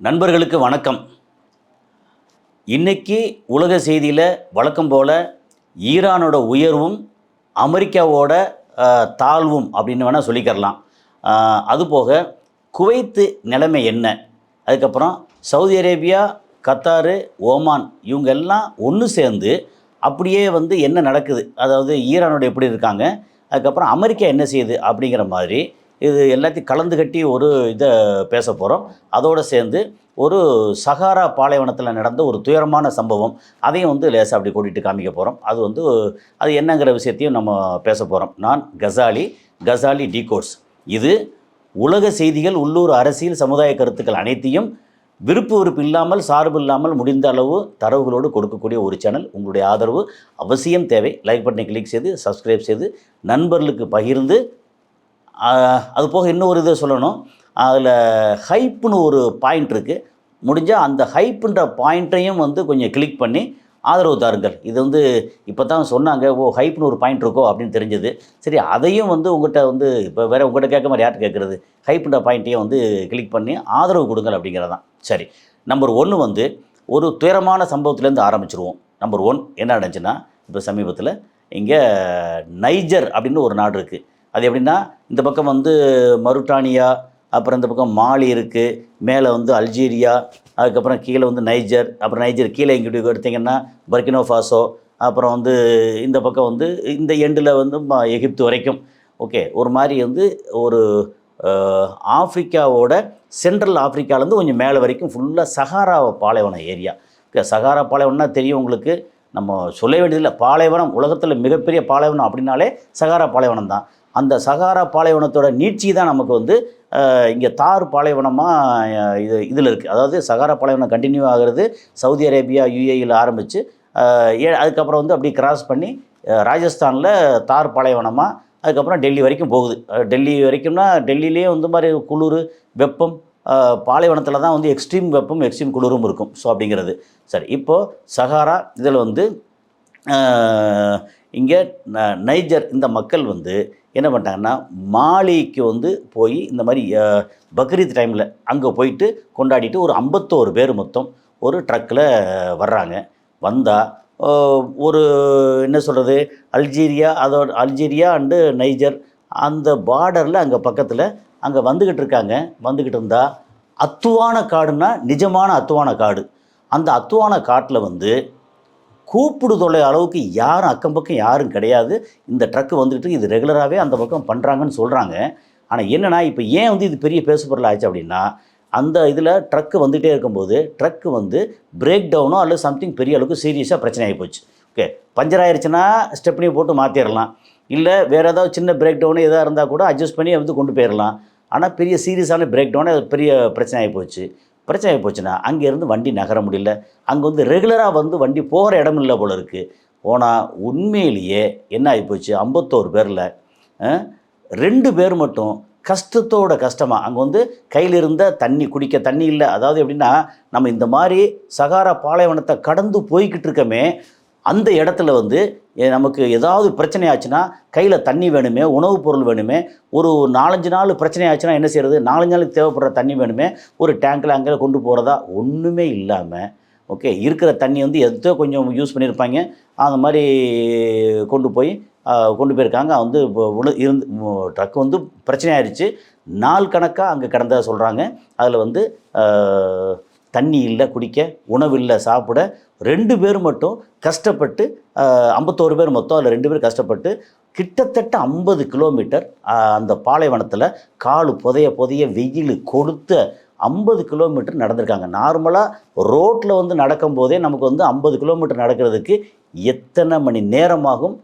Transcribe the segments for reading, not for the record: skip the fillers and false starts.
நண்பர்களுக்கு வணக்கம். இன்னைக்கு உலக செய்தியில் வழக்கம் போல் ஈரானோட உயர்வும் அமெரிக்காவோட தாழ்வும் அப்படின்னு வேணால் சொல்லிக்கிறலாம். அதுபோக குவைத்து நிலைமை என்ன, அதுக்கப்புறம் சவுதி அரேபியா, கத்தாரு, ஓமான் இவங்க எல்லாம் ஒன்று சேர்ந்து அப்படியே என்ன நடக்குது, அதாவது ஈரானோட எப்படி இருக்காங்க, அதுக்கப்புறம் அமெரிக்கா என்ன செய்யுது அப்படிங்கிற மாதிரி இது எல்லாத்தையும் கலந்து கட்டி ஒரு இதை பேச போகிறோம். அதோடு சேர்ந்து ஒரு சஹாரா பாலைவனத்தில் நடந்த ஒரு துயரமான சம்பவம், அதையும் லேசாக அப்படி கூட்டிகிட்டு காமிக்க போகிறோம். அது என்னங்கிற விஷயத்தையும் நம்ம பேச போகிறோம். நான் கசாலி டிகோட்ஸ். இது உலக செய்திகள், உள்ளூர் அரசியல், சமுதாய கருத்துக்கள் அனைத்தையும் விருப்பு இல்லாமல், சார்பு இல்லாமல், முடிந்த அளவு தரவுகளோடு கொடுக்கக்கூடிய ஒரு சேனல். உங்களுடைய ஆதரவு அவசியம் தேவை. லைக் பட்டனை கிளிக் செய்து சப்ஸ்கிரைப் செய்து நண்பர்களுக்கு பகிர்ந்து, அது போக இன்னொரு இதை சொல்லணும். அதில் ஹைப்புன்னு ஒரு பாயிண்ட் இருக்குது. முடிஞ்சால் அந்த ஹைப்புன்ற பாயிண்ட்டையும் கொஞ்சம் கிளிக் பண்ணி ஆதரவு தாருங்கள். இது இப்போ தான் சொன்னாங்க, ஹைப்புன்னு ஒரு பாயிண்ட் இருக்கோ அப்படின்னு தெரிஞ்சது. சரி, அதையும் உங்கள்கிட்ட இப்போ வேறு உங்கள்கிட்ட கேட்க மாதிரி யார்கிட்ட கேட்குறது, ஹைப்புன்ற பாயிண்ட்டையும் கிளிக் பண்ணி ஆதரவு கொடுங்கள் அப்படிங்கிறதான். சரி, நம்பர் 1 ஒரு துயரமான சம்பவத்துலேருந்து ஆரம்பிச்சிருவோம். நம்பர் 1 என்ன நடந்துச்சுன்னா, இப்போ சமீபத்தில் இங்கே நைஜர் அப்படின்னு ஒரு நாடு இருக்குது. அது எப்படின்னா, இந்த பக்கம் மருட்டானியா, அப்புறம் இந்த பக்கம் மாலி இருக்குது, மேலே அல்ஜீரியா, அதுக்கப்புறம் கீழே நைஜர், அப்புறம் நைஜர் கீழே இங்கிட்டு எடுத்திங்கன்னா பர்கினோ ஃபாசோ, அப்புறம் இந்த பக்கம் இந்த எண்டில் எகிப்து வரைக்கும். ஓகே, ஒரு மாதிரி ஒரு ஆஃப்ரிக்காவோட சென்ட்ரல் ஆஃப்ரிக்காவிலேருந்து கொஞ்சம் மேலே வரைக்கும் ஃபுல்லாக சஹாரா பாலைவனம் ஏரியா. ஓகே, சஹாரா பாலைவனம்னா தெரியும் உங்களுக்கு, நம்ம சொல்ல வேண்டியதில்லை. பாலைவனம், உலகத்தில் மிகப்பெரிய பாலைவனம் அப்படின்னாலே சஹாரா பாலைவனம் தான். அந்த சஹாரா பாலைவனத்தோட நீட்சி தான் நமக்கு இங்கே தார் பாலைவனமாக இதில் இருக்குது. அதாவது சஹாரா பாலைவனம் கண்டினியூ ஆகிறது சவுதி அரேபியா, யுஏஇயில் ஆரம்பித்து அதுக்கப்புறம் அப்படி கிராஸ் பண்ணி ராஜஸ்தானில் தார் பாலைவனமாக அதுக்கப்புறம் டெல்லி வரைக்கும் போகுது. டெல்லி வரைக்கும்னா டெல்லியிலே மாதிரி குளிர், வெப்பம், பாலைவனத்தில் தான் எக்ஸ்ட்ரீம் வெப்பம், எக்ஸ்ட்ரீம் குளிரும் இருக்கும். ஸோ அப்படிங்கிறது சரி. இப்போது சஹாரா இதில் இங்கே நைஜர் இந்த மக்கள் என்ன பண்ணிட்டாங்கன்னா, மாலிக்கு போய் இந்த மாதிரி பக்ரீத் டைமில் அங்கே போயிட்டு கொண்டாடிட்டு ஒரு 51 பேர் மொத்தம் ஒரு ட்ரக்கில் வர்றாங்க. வந்தால் ஒரு என்ன சொல்கிறது, அல்ஜீரியா அண்டு நைஜர் அந்த பார்டரில் அங்கே பக்கத்தில் அங்கே வந்துக்கிட்டு இருந்தால் அத்துவான காடுன்னா நிஜமான அத்துவான காடு. அந்த அத்துவான காட்டில் கூப்பிடு தொலை அளவுக்கு யாரும் அக்கம் பக்கம் யாரும் கிடையாது. இந்த ட்ரக்கு வந்துக்கிட்டு இது ரெகுலராகவே அந்த பக்கம் பண்ணுறாங்கன்னு சொல்கிறாங்க. ஆனால் என்னென்னா, இப்போ ஏன் இது பெரிய பேசுபொருள் ஆச்சு அப்படின்னா, அந்த இதில் ட்ரக்கு வந்துகிட்டே இருக்கும்போது ட்ரக்கு பிரேக் டவுனோ அல்லது சம்திங் பெரிய அளவுக்கு சீரியஸாக பிரச்சனை ஆகி போச்சு. ஓகே, பஞ்சர் ஆயிடுச்சுன்னா ஸ்டெப்னி போட்டு மாற்றிடலாம், இல்லை வேறு ஏதாவது சின்ன பிரேக் டவுனு எதாக இருந்தால் கூட அட்ஜஸ்ட் பண்ணி கொண்டு போயிடலாம். ஆனால் பெரிய சீரியஸான பிரேக் டவுனு, அது பெரிய பிரச்சனை ஆகி போச்சு. பிரச்சனை ஆகி போச்சுன்னா அங்கேருந்து வண்டி நகர முடியல. அங்கே ரெகுலராக வண்டி போகிற இடம் இல்லை போல இருக்குது. போனால் உண்மையிலேயே என்ன ஆகிப்போச்சு, 51 பேரில் 2 பேர் மட்டும் கஷ்டத்தோட கஷ்டமாக அங்கே கையில் இருந்த தண்ணி, குடிக்க தண்ணி இல்லை. அதாவது எப்படின்னா, நம்ம இந்த மாதிரி சஹாரா பாலைவனத்தை கடந்து போய்கிட்டு இருக்கமே, அந்த இடத்துல நமக்கு ஏதாவது பிரச்சனை ஆச்சுன்னா கையில் தண்ணி வேணுமே, உணவுப் பொருள் வேணுமே. ஒரு 4-5 நாள் பிரச்சனை ஆச்சுன்னா என்ன செய்கிறது, 4-5 நாளுக்கு தேவைப்படுற தண்ணி வேணுமே. ஒரு டேங்கில் அங்கே கொண்டு போகிறதா ஒன்றுமே இல்லாமல், ஓகே, இருக்கிற தண்ணி எதோ கொஞ்சம் யூஸ் பண்ணியிருப்பாங்க, அந்த மாதிரி கொண்டு போயிருக்காங்க. இப்போ ட்ரக்கு பிரச்சனை ஆயிடுச்சு. நாள் கணக்காக அங்கே கிடந்ததை சொல்கிறாங்க. அதில் தண்ணி இல்லை குடிக்க, உணவு இல்லை சாப்பிட. 2 பேர் மட்டும் கஷ்டப்பட்டு, 51 பேர் மொத்தம், அதில் 2 பேர் கஷ்டப்பட்டு கிட்டத்தட்ட 50 கிலோமீட்டர் அந்த பாலைவனத்தில் காலு புதைய வெயில் கொடுத்த 50 கிலோமீட்டர் நடந்திருக்காங்க. நார்மலாக ரோட்டில் நடக்கும்போதே நமக்கு 50 கிலோமீட்டர் நடக்கிறதுக்கு எத்தனை மணி நேரமாகும்,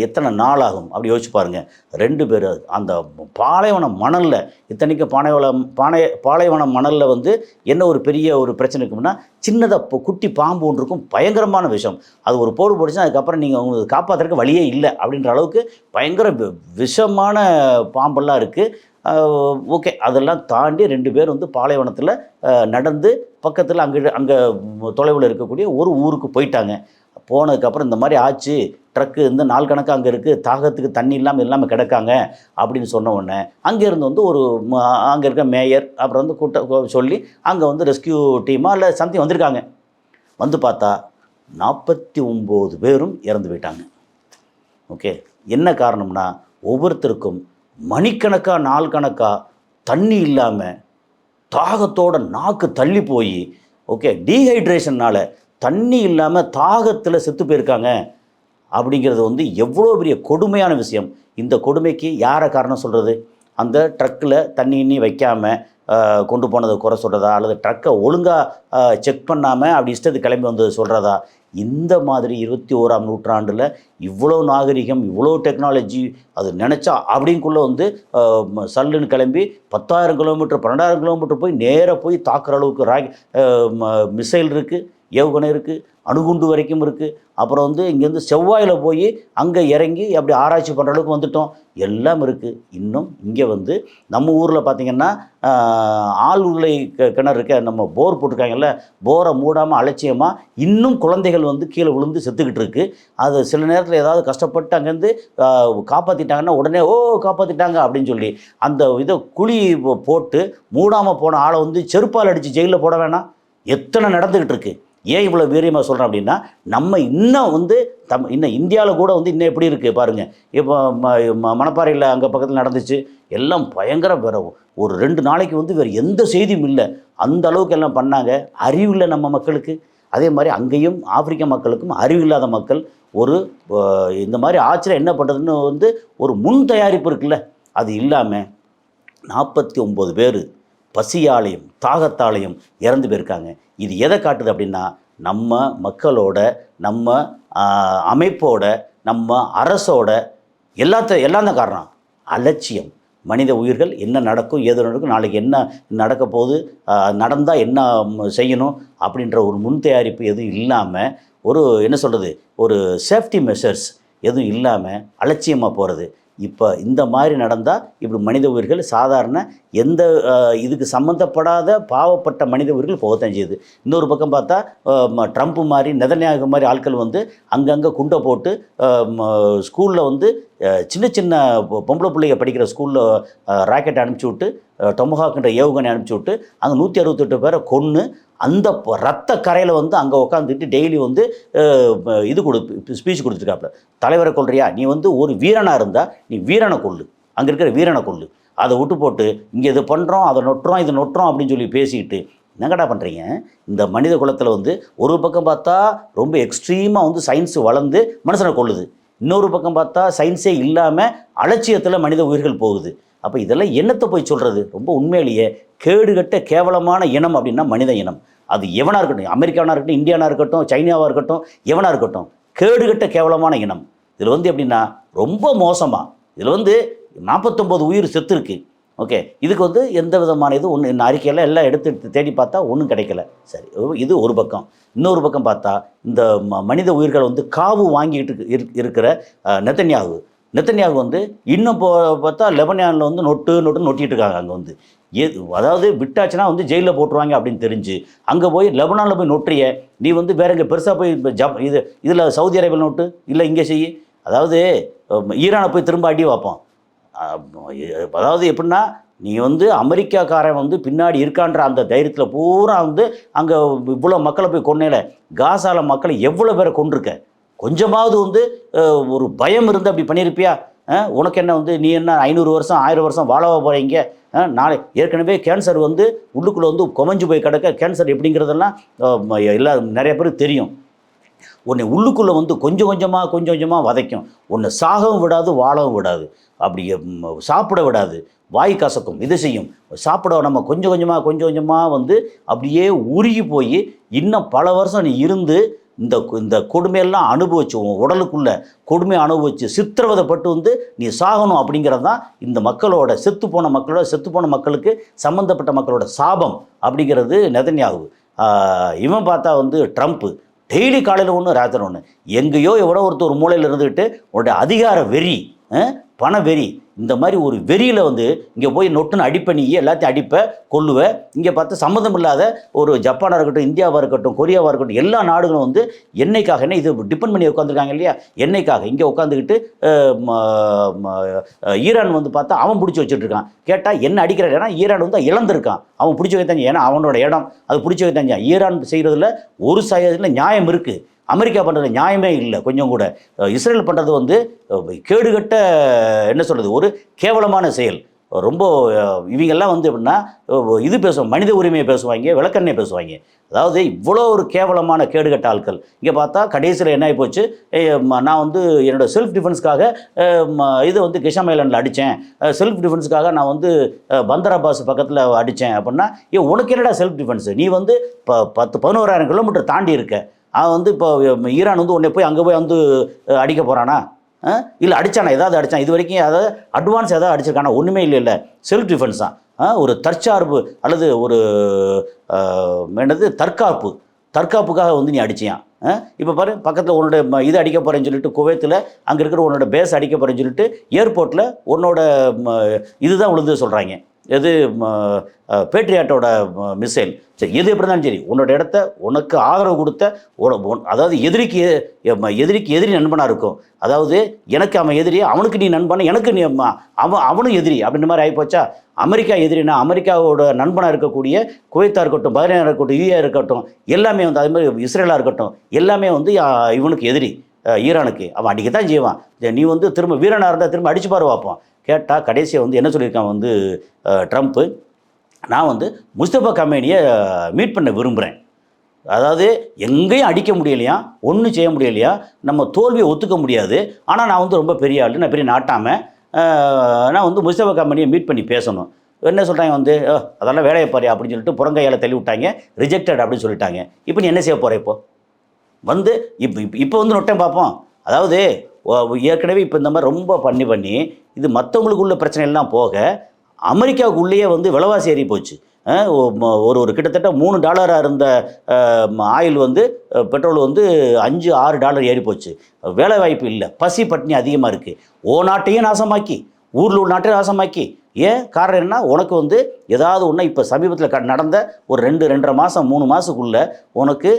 எத்தனை நாளாகும் அப்படி யோசிச்சு பாருங்கள். 2 பேர் அந்த பாலைவன மணலில், இத்தனைக்கும் பாலைவன மணலில் என்ன ஒரு பெரிய ஒரு பிரச்சனை இருக்கும்னா, சின்னதாக குட்டி பாம்பு ஒன்று இருக்கும், பயங்கரமான விஷம். அது ஒரு போடு போட்டுச்சுன்னா அதுக்கப்புறம் நீங்கள் உங்களுக்கு காப்பாற்றுறதுக்கு வழியே இல்லை அப்படின்ற அளவுக்கு பயங்கர விஷமான பாம்பெல்லாம் இருக்குது. ஓகே, அதெல்லாம் தாண்டி 2 பேர் பாலைவனத்தில் நடந்து பக்கத்தில் அங்கே தொலைவில் இருக்கக்கூடிய ஒரு ஊருக்கு போயிட்டாங்க. போனதுக்கப்புறம் இந்த மாதிரி ஆச்சு, ட்ரக்கு இந்த நாள் கணக்காக அங்கே இருக்குது, தாகத்துக்கு தண்ணி இல்லாமல் கிடக்காங்க அப்படின்னு சொன்ன உடனே அங்கேருந்து வந்து ஒரு அங்கே இருக்க மேயர் அப்புறம் வந்து சொல்லி அங்கே வந்து ரெஸ்கியூ டீமாக இல்லை சம்திங் வந்திருக்காங்க. வந்து பார்த்தா 49 பேரும் இறந்து போயிட்டாங்க. ஓகே, என்ன காரணம்னா ஒவ்வொருத்தருக்கும் மணிக்கணக்காக நாள் கணக்காக தண்ணி இல்லாமல் தாகத்தோட நாக்கு தள்ளி போய், ஓகே, டீஹைட்ரேஷன்னால் தண்ணி இல்லாமல் தாகத்தில் செத்து போயிருக்காங்க. அப்படிங்கிறது வந்து எவ்வளோ பெரிய கொடுமையான விஷயம். இந்த கொடுமைக்கு யாரை காரணம் சொல்கிறது? அந்த ட்ரக்கில் தண்ணி வைக்காமல் கொண்டு போனதை குறை சொல்கிறதா, அல்லது ட்ரக்கை ஒழுங்காக செக் பண்ணாமல் அப்படி இஷ்டத்துக்கு கிளம்பி வந்தது சொல்கிறதா? இந்த மாதிரி 21ஆம் நூற்றாண்டில் இவ்வளோ நாகரிகம், இவ்வளோ டெக்னாலஜி, அது நினச்சா அப்படிங்குள்ளே வந்து சல்லுன்னு கிளம்பி 10,000 கிலோமீட்டர் 12,000 கிலோமீட்டர் போய் நேராக போய் தாக்குற அளவுக்கு மிசைல் இருக்குது, ஏவுகணை இருக்குது, அணுகுண்டு வரைக்கும் இருக்குது. அப்புறம் வந்து இங்கேருந்து செவ்வாயில் போய் அங்கே இறங்கி அப்படி ஆராய்ச்சி பண்ணுற அளவுக்கு வந்துட்டோம். எல்லாம் இருக்குது. இன்னும் இங்கே வந்து நம்ம ஊரில் பார்த்திங்கன்னா ஆள் உருளை கிணறு இருக்க, நம்ம போர் போட்டிருக்காங்கல்ல, போரை மூடாமல் அலட்சியமாக இன்னும் குழந்தைகள் வந்து கீழே விழுந்து செத்துக்கிட்டு இருக்குது. அது சில நேரத்தில் ஏதாவது கஷ்டப்பட்டு அங்கேருந்து காப்பாற்றிட்டாங்கன்னா உடனே காப்பாற்றிட்டாங்க அப்படின்னு சொல்லி அந்த இதை குழி போட்டு மூடாமல் போன ஆளை வந்து செருப்பால் அடித்து ஜெயிலில் போட வேணாம்? எத்தனை நடந்துக்கிட்டு இருக்குது. ஏன் இவ்வளோ வீரியமாக சொல்கிறேன் அப்படின்னா, நம்ம இன்னும் வந்து இன்னும் இந்தியாவில் கூட வந்து இன்னும் எப்படி இருக்குது பாருங்கள். இப்போ மணப்பாறையில் அங்கே பக்கத்தில் நடந்துச்சு, எல்லாம் பயங்கர ஒரு 2 நாளைக்கு வந்து வேறு எந்த செய்தியும் இல்லை. அந்த அளவுக்கு எல்லாம் பண்ணாங்க. அறிவில்லை நம்ம மக்களுக்கு. அதே மாதிரி அங்கேயும் ஆப்பிரிக்க மக்களுக்கும் அறிவில்லாத மக்கள். ஒரு இந்த மாதிரி ஆச்சரியம் என்ன பண்ணுறதுன்னு வந்து ஒரு முன் தயாரிப்பு இருக்குல்ல, அது இல்லாமல் 49 பேர் பசியாலையும் தாகத்தாலையும் இறந்து போயிருக்காங்க. இது எதை காட்டுது அப்படின்னா, நம்ம மக்களோட, நம்ம அமைப்போட, நம்ம அரசோட எல்லாம் தான் காரணம் அலட்சியம். மனித உயிர்கள் என்ன நடக்கும், ஏது நடக்கும், நாளைக்கு என்ன நடக்க போகுது, நடந்தால் என்ன செய்யணும் அப்படின்ற ஒரு முன் தயாரிப்பு எதுவும் இல்லாமல், ஒரு என்ன சொல்கிறது, ஒரு சேஃப்டி மெஷர்ஸ் எதுவும் இல்லாமல் அலட்சியமாக போகிறது. இப்போ இந்த மாதிரி நடந்தால் இப்படி மனித உயிர்கள் சாதாரண எந்த இதுக்கு சம்மந்தப்படாத பாவப்பட்ட மனித உயிர்கள் போகத்தான் செய்யுது. இன்னொரு பக்கம் பார்த்தா ட்ரம்ப் மாதிரி நெதன்யாகு மாதிரி ஆட்கள் வந்து அங்கங்கே குண்டை போட்டு ஸ்கூலில் வந்து சின்ன சின்ன பொம்பளை பிள்ளைங்க படிக்கிற ஸ்கூலில் ராக்கெட் அனுப்பிச்சி விட்டு, டொமஹாக்ன்ற ஏவுகணை அனுப்பிச்சி விட்டு அங்கே 168 பேரை கொன்று அந்த ரத்த கரையில் வந்து அங்கே உட்காந்துட்டு டெய்லி வந்து ஸ்பீச் கொடுத்துருக்காப்புல. தலைவரை கொள்றியா, நீ வந்து ஒரு வீரனாக இருந்தால் நீ வீரனை கொள்ளு, அங்கே இருக்கிற வீரனை கொள்ளு, அதை விட்டு போட்டு இங்கே இது பண்ணுறோம், அதை நொட்டுறோம், இதை நொட்டுறோம் அப்படின்னு சொல்லி பேசிக்கிட்டு என்னங்கடா பண்ணுறீங்க? இந்த மனித குலத்தில் வந்து ஒரு பக்கம் பார்த்தா ரொம்ப எக்ஸ்ட்ரீமாக வந்து சயின்ஸு வளர்ந்து மனுஷனை கொள்ளுது, இன்னொரு பக்கம் பார்த்தா சயின்ஸே இல்லாமல் அலட்சியத்தில் மனித உயிர்கள் போகுது. அப்போ இதெல்லாம் என்னத்தை போய் சொல்கிறது? ரொம்ப உண்மையிலேயே கேடுகட்ட கேவலமான இனம் அப்படின்னா மனித இனம். அது எவனாக இருக்கட்டும், அமெரிக்காவாக இருக்கட்டும், இந்தியாவாக இருக்கட்டும், சைனாவாக இருக்கட்டும், எவனாக இருக்கட்டும், கேடுகட்ட கேவலமான இனம். இதில் வந்து எப்படின்னா ரொம்ப மோசமாக, இதில் வந்து 49 உயிர் செத்து இருக்கு. ஓகே, இதுக்கு வந்து எந்த விதமான இது ஒன்று அறிக்கையில் எல்லாம் எடுத்து தேடி பார்த்தா ஒன்றும் கிடைக்கல. சரி, இது ஒரு பக்கம். இன்னொரு பக்கம் பார்த்தா இந்த மனித உயிர்கள் வந்து காவு வாங்கிட்டு இருக்கிற நெத்தன்யாகு வந்து இன்னும் பார்த்தா லெபனானில் வந்து நொட்டிட்டு இருக்காங்க. அங்கே வந்து அதாவது விட்டாச்சுன்னா வந்து ஜெயிலில் போட்டுருவாங்க அப்படின்னு தெரிஞ்சு அங்கே போய் லெபனானில் போய் நொட்டுறிய நீ வந்து வேற எங்கே பெருசாக போய் இதில் சவுதி அரேபியா நோட்டு இல்லை இங்கே செய்ய, அதாவது ஈரானை போய் திரும்ப அடி வைப்போம். அதாவது எப்படின்னா, நீ வந்து அமெரிக்காக்காரன் வந்து பின்னாடி இருக்கான்ற அந்த தைரியத்தில் பூரா வந்து அங்கே இவ்வளோ மக்களை போய் கொன்னேல, காசால மக்களை எவ்வளோ பேரை கொண்டிருக்க, கொஞ்சமாவது வந்து ஒரு பயம் இருந்து அப்படி பண்ணியிருப்பியா? உனக்கு என்ன வந்து நீ என்ன 500 வருஷம் 1000 வருஷம் வாழவா போகிறீங்க? நாளை ஏற்கனவே கேன்சர் வந்து உள்ளுக்குள்ளே வந்து குமைஞ்சு போய் கிடக்க, கேன்சர் எப்படிங்கிறதெல்லாம் நிறைய பேருக்கு தெரியும். உன்னை உள்ளுக்குள்ளே வந்து கொஞ்சம் கொஞ்சமாக வதைக்கும். உன்னை சாகவும் விடாது, வாழவும் விடாது, அப்படி சாப்பிட விடாது, வாய் கசக்கும், இது செய்யும். சாப்பிட நம்ம கொஞ்சம் கொஞ்சமாக வந்து அப்படியே உருகி போய் இன்னும் பல வருஷம் நீ இருந்து இந்த கொடுமையெல்லாம் அனுபவிச்சு, உன் உடலுக்குள்ள கொடுமையை அனுபவிச்சு சித்திரவதைப்பட்டு வந்து நீ சாகணும் அப்படிங்கிறது தான் இந்த மக்களோட செத்துப்போன மக்களுக்கு சம்மந்தப்பட்ட மக்களோட சாபம் அப்படிங்கிறது நெதன்யாகு. இவன் பார்த்தா வந்து ட்ரம்ப்பு டெய்லி காலையில் ஒன்று ராத்திரி ஒன்று, எங்கேயோ எவ்வளோ ஒரு மூலையில் இருந்துக்கிட்டு உன்னுடைய அதிகார வெறி, பண வெறி, இந்த மாதிரி ஒரு வெறியில் வந்து இங்கே போய் நொட்டுன்னு அடிப்ப, நீ எல்லாத்தையும் அடிப்ப, கொல்லுவ. இங்கே பார்த்து சம்மந்தம் இல்லாத ஒரு ஜப்பானாக இருக்கட்டும், இந்தியாவாக இருக்கட்டும், கொரியாவாக இருக்கட்டும், எல்லா நாடுகளும் வந்து எண்ணெய்க்காக, என்ன இது டிபெண்ட் பண்ணி உட்காந்துருக்காங்க இல்லையா, எண்ணெய்க்காக இங்கே உட்காந்துக்கிட்டு ஈரான் வந்து பார்த்தா அவன் பிடிச்சி வச்சுட்டு இருக்கான். கேட்டால் என்ன அடிக்கிற இடம், ஈரான் வந்து இழந்திருக்கான், அவன் பிடிச்சி வைத்தாங்க. ஏன்னா அவனோட இடம் அது பிடிச்சி வைத்தாங்க. ஈரான் செய்கிறதுல ஒரு சதவீதத்தில் நியாயம் இருக்குது, அமெரிக்கா பண்ணுறது நியாயமே இல்லை கொஞ்சம் கூட. இஸ்ரேல் பண்ணுறது வந்து கேடுகட்ட, என்ன சொல்கிறது, ஒரு கேவலமான செயல். ரொம்ப இவங்கெல்லாம் வந்து எப்படின்னா இது பேசுவாங்க, மனித உரிமையை பேசுவாங்க, விளக்கண்ணை பேசுவாங்க. அதாவது இவ்வளோ ஒரு கேவலமான கேடுகட்ட ஆட்கள். இங்கே பார்த்தா கடைசியில் என்ன ஆகி போச்சு, நான் வந்து என்னோடய செல்ஃப் டிஃபென்ஸ்க்காக இது வந்து கிஷாம் ஐலாண்டில் அடித்தேன், செல்ஃப் டிஃபென்ஸுக்காக நான் வந்து பந்தர் அப்பாஸ் பக்கத்தில் அடித்தேன் அப்படின்னா, உனக்கு என்னடா செல்ஃப் டிஃபென்ஸு, நீ வந்து இப்போ 10-11,000 கிலோமீட்டர் தாண்டி இருக்க. அவன் வந்து இப்போ ஈரான் வந்து உன்னை போய் அங்கே போய் வந்து அடிக்க போகிறானா, இல்லை அடித்தானா, ஏதாவது அடித்தான் இது வரைக்கும், அதாவது அட்வான்ஸ் ஏதாவது அடிச்சிருக்கானா, ஒன்றுமே இல்லை. செல்ஃப் டிஃபென்ஸ் தான். ஒரு தற்சார்பு அல்லது ஒரு என்னது தற்காப்புக்காக வந்து நீ அடிச்சியான். இப்போ பாரு, பக்கத்தில் உன்னோட இது அடிக்க போகிறேன்னு சொல்லிட்டு, குவைத்தில் அங்கே இருக்கிற உன்னோட பேஸ் அடிக்க போகிறேன்னு சொல்லிட்டு ஏர்போர்ட்டில் உன்னோட இதுதான் விழுந்து சொல்கிறாங்க, எது பேட்ரியாட்டோட மிசைல். சரி, எது எப்படி இருந்தாலும் சரி, உன்னோட இடத்த உனக்கு ஆதரவு கொடுத்த, அதாவது எதிரிக்கு எதிரி நண்பனாக இருக்கும். அதாவது எனக்கு அவன் எதிரி, அவனுக்கு நீ நண்பனா, எனக்கு நீ அவனும் எதிரி அப்படின்ற மாதிரி ஆகிப்போச்சா. அமெரிக்கா எதிரினா அமெரிக்காவோட நண்பனாக இருக்கக்கூடிய குவைத்தாக இருக்கட்டும், பஹ்ரைனாக இருக்கட்டும், யூஏ இருக்கட்டும், எல்லாமே வந்து அதே மாதிரி இஸ்ரேலாக இருக்கட்டும், எல்லாமே வந்து இவனுக்கு எதிரி, ஈரானுக்கு. அவன் அடிக்கத்தான் செய்வான். நீ வந்து திரும்ப வீரனாக இருந்தால் திரும்ப அடிச்சு பாரு பார்ப்போம். கேட்டால் கடைசியை வந்து என்ன சொல்லியிருக்கான் வந்து ட்ரம்ப்பு, நான் வந்து முஸ்தபா கமேனியை மீட் பண்ண விரும்புகிறேன். அதாவது எங்கேயும் அடிக்க முடியலையா, ஒன்றும் செய்ய முடியலையா, நம்ம தோல்வியை ஒத்துக்க முடியாது, ஆனால் நான் வந்து ரொம்ப பெரிய ஆள், நான் பெரிய நாட்டாமல், நான் வந்து முஸ்தபா கமேனியை மீட் பண்ணி பேசணும். என்ன சொல்கிறாங்க வந்து, அதெல்லாம் வேலையை பாரு அப்படின்னு சொல்லிட்டு புறங்கையால் தள்ளி விட்டாங்க, ரிஜெக்டட் அப்படின்னு சொல்லிட்டாங்க. இப்போ நீ என்ன செய்ய போகிற, இப்போ வந்து இப்போ வந்து நொட்டேன் பார்ப்போம். அதாவது ஏற்கனவே இப்போ இந்த மாதிரி ரொம்ப பண்ணி இது மற்றவங்களுக்குள்ள பிரச்சனை எல்லாம் போக அமெரிக்காவுக்குள்ளேயே வந்து விலைவாசி ஏறி போச்சு. ஒரு கிட்டத்தட்ட $3 இருந்த ஆயில் வந்து பெட்ரோல் வந்து $5-6 ஏறி போச்சு. வேலை வாய்ப்பு இல்லை, பசி பட்டினி அதிகமாக இருக்குது. நாட்டையும் நாசமாக்கி, ஊரில் உள்ள நாட்டையும் நாசமாக்கி. ஏன் காரணம் என்ன, உனக்கு வந்து ஏதாவது ஒன்று இப்போ சமீபத்தில் நடந்த ஒரு 2-2.5 மாதம் 3 மாதத்துக்குள்ளே உனக்கு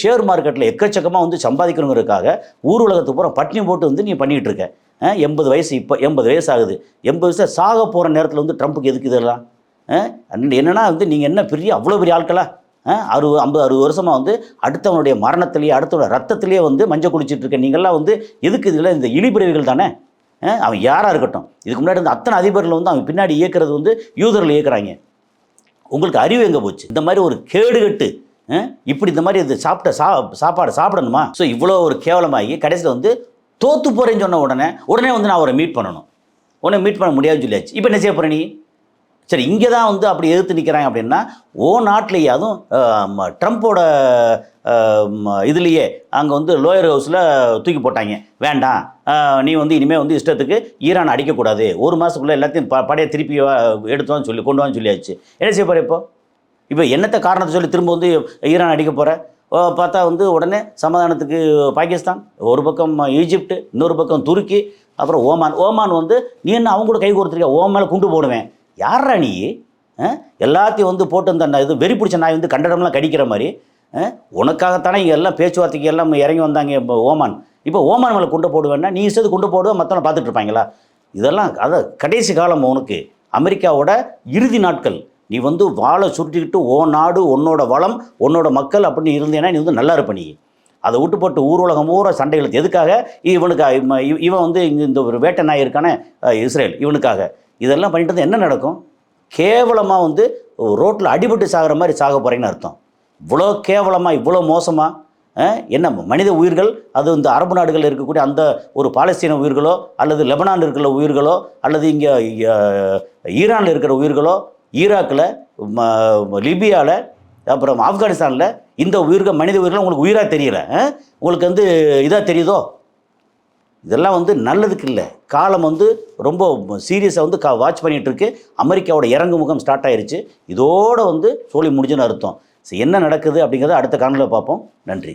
ஷேர் மார்க்கெட்டில் எக்கச்சக்கமாக வந்து சம்பாதிக்கணுங்கிறதுக்காக ஊர் உலகத்துக்கு பூரா பட்டினி போட்டு வந்து நீ பண்ணிகிட்டு இருக்க. 80 வயசு, இப்போ 80 வயசு ஆகுது. 80 வயசு சாக போகிற நேரத்தில் வந்து ட்ரம்ப்புக்கு எதுக்கு இதெல்லாம்? என்னென்னா வந்து நீங்கள் என்ன அவ்வளோ பெரிய ஆட்களா? 50-60 வருஷமாக வந்து அடுத்தவனுடைய மரணத்திலேயே, அடுத்தவனோட ரத்தத்திலேயே வந்து மஞ்சள் குளிச்சுட்டு இருக்க நீங்கள்லாம் வந்து எதுக்கு? இதில் இந்த இழிபிறவிகள் தானே. அவன் யாராக இருக்கட்டும், இதுக்கு முன்னாடி இருந்த அத்தனை அதிபர்கள் வந்து அவன் பின்னாடி இயக்கிறது வந்து யூதர்கள் இயக்குறாங்க. உங்களுக்கு அறிவு எங்கே போச்சு? இந்த மாதிரி ஒரு கேடுகட்டு இப்படி இந்த மாதிரி இது சாப்பாடு சாப்பிடணுமா? ஸோ இவ்வளோ ஒரு கேவலமாகி கடைசியில் வந்து தோற்று போகிறேன்னு சொன்ன உடனே வந்து நான் அவரை மீட் பண்ணணும். உடனே மீட் பண்ண முடியாதுன்னு சொல்லியாச்சு. இப்போ என்ன செய்ய போகிற நீ? சரி, இங்கே தான் வந்து அப்படி எதிர்த்து நிற்கிறாங்க அப்படின்னா, நாட்டிலேயே அதுவும் ட்ரம்ப்போட இதுலேயே அங்கே வந்து லோயர் ஹவுஸில் தூக்கி போட்டாங்க. வேண்டாம், நீ வந்து இனிமேல் வந்து இஷ்டத்துக்கு ஈரான் அடிக்கக்கூடாது, 1 மாதத்துக்குள்ளே எல்லாத்தையும் படையை திருப்பி எடுத்தோன்னு சொல்லி கொண்டு வான்னு சொல்லியாச்சு. என்ன செய்ய போகிற இப்போ என்னத்தை காரணத்தை சொல்லி திரும்ப வந்து ஈரான் அடிக்க போகிற? பார்த்தா வந்து உடனே சமாதானத்துக்கு பாகிஸ்தான், ஒரு பக்கம் ஈஜிப்ட், இன்னொரு பக்கம் துருக்கி, அப்புறம் ஓமான் வந்து நீ என்ன அவங்க கூட கை கோர்த்துருக்க, மேலே குண்டு போடுவேன். யாரா நீ? எல்லாத்தையும் வந்து போட்டு இந்த இது வெறி பிடிச்ச நாய் வந்து கண்டடம்லாம் கடிக்கிற மாதிரி உனக்காகத்தானே இங்கே எல்லாம் பேச்சுவார்த்தைக்கு எல்லாம் இறங்கி வந்தாங்க. இப்போ ஓமான் மேலே குண்டு போடுவேன்னா நீ இஷ்டத்து குண்டு போடுவேன், மற்றவங்க பார்த்துட்டு இருப்பாங்களா? இதெல்லாம் அதை கடைசி காலம் உனக்கு அமெரிக்காவோட இறுதி நாட்கள். நீ வந்து வாழை சுருட்டிக்கிட்டு நாடு, உன்னோட வளம், உன்னோட மக்கள் அப்படின்னு இருந்தேன்னா நீ வந்து நல்லா இருப்ப. நீ அதை விட்டு போட்டு ஊர்வலகம் ஊர சண்டைகளுக்கு எதுக்காக? இவன் வந்து இங்கே இந்த ஒரு வேட்டை நாய் இருக்கானே இஸ்ரேல், இவனுக்காக இதெல்லாம் பண்ணிட்டு இருந்தால் என்ன நடக்கும்? கேவலமாக வந்து ரோட்டில் அடிபட்டு சாகிற மாதிரி சாக போகிறீங்கன்னு அர்த்தம். இவ்வளோ கேவலமாக, இவ்வளோ மோசமாக என்ன மனித உயிர்கள், அது இந்த அரபு நாடுகளில் இருக்கக்கூடிய அந்த ஒரு பாலஸ்தீன உயிர்களோ, அல்லது லெபனானில் இருக்கிற உயிர்களோ, அல்லது இங்கே ஈரானில் இருக்கிற உயிர்களோ, ஈராக்கில், லிபியாவில், அப்புறம் ஆப்கானிஸ்தானில் இந்த உயிர்கள், மனித உயிர்கள் உங்களுக்கு உயிராக தெரியல, உங்களுக்கு வந்து இதாக தெரியுதோ? இதெல்லாம் வந்து நல்லதுக்கு இல்லை. காலம் வந்து ரொம்ப சீரியஸாக வந்து வாட்ச் பண்ணிகிட்டு இருக்கு. அமெரிக்காவோட இறங்கு முகம் ஸ்டார்ட் ஆயிடுச்சு. இதோடு வந்து சோழி முடிஞ்சுன்னு அர்த்தம். என்ன நடக்குது அப்படிங்கிறத அடுத்த காணொளியில் பார்ப்போம். நன்றி.